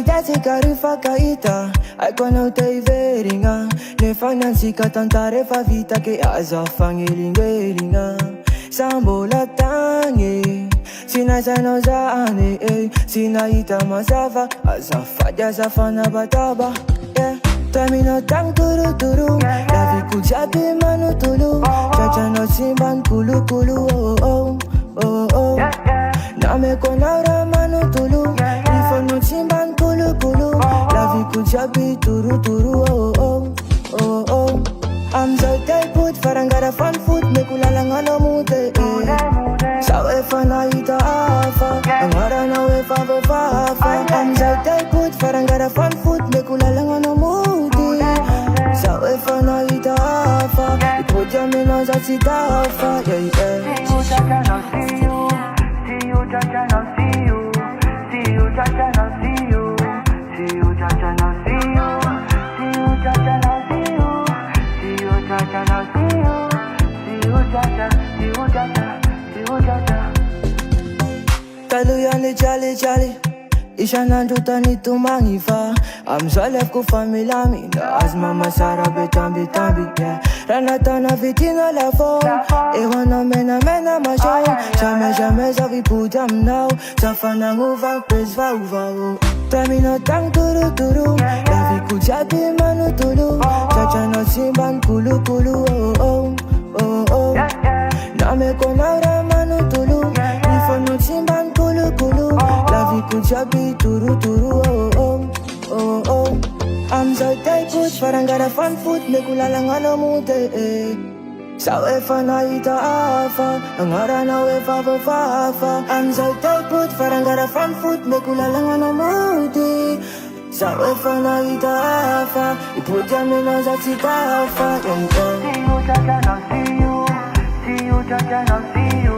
dati carifa caita, ai quando te veringa, ne finanzi catantare fa vita che asa fangelingelinga, sambo la tangi, sina sano zane, sina ita masava, asa fadia safana bataba, yeah. Tamino tang turu turu, la vi kujabi manu tulu, chacha no simban kulu kulu, oh oh oh oh. Na me konara manu tulu, ifo no simban kulu kulu, la vi kujabi turu turu, oh oh oh oh. I'm so tight put farangara fan food, me kulalanga no mute, sawe fana ita afa, angara na we fa fa. I'm so tight put farangara fan food, me kulalanga no mute, sawe fana ita afa, ipoja me no zatita afa, yeah yeah. See you, Jaja, no see you. See you, Jaja, no see you. See you, Jaja, no see you. See you, Jaja, no see you. See you, Jaja, no see you. See you, Jaja, no see you. See you, Jaja, see you, Jaja, see you, Jaja. Taluyani jali jali, ishana jutani tumangifa. I'm so left ku famila mi, na as mama Sara betambi tambi yeah. Ranatana vitina la fo, e wana mena masho. Jamais zavi putam now, safana nguva pes va uva. Tamino tang turu turu, la vi kujabi manu tulu, chacha no simban kulu kulu oh oh oh oh. Na me konara manu tulu, ifo no simban kulu kulu, la vi kujabi turu turu oh oh oh oh. I'm so tight put farangara fan food, me kulalanga no mute, sawe fana ita afa, angara na we fa. I'm so tight put farangara fan food, me kulalanga no mute, sawe fana ita afa, ipoja me no zatita afa, see you, Jaja, no see you. See you, Jaja, no see you.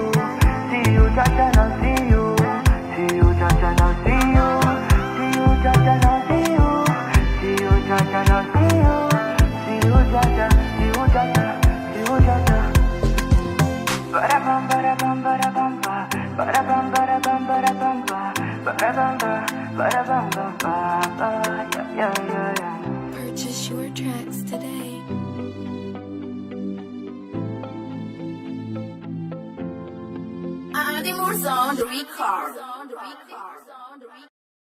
See you, Jaja, no see you. See you, Jaja, no see you. See you, Jaja, no see you. See you, Jaja, no see you. See you, Jaja, see you, Jaja, see you, Jaja. Ba-da-bum, ba-da-bum, ba-da-bum, ba. Ba-da-bum, ba-da-bum, ba-da-bum, ba. Ba-da-bum, ba, ba-da-bum, ba, ba. Yeah, yeah, yeah, yeah. Purchase your tracks today. Adimur's on the record.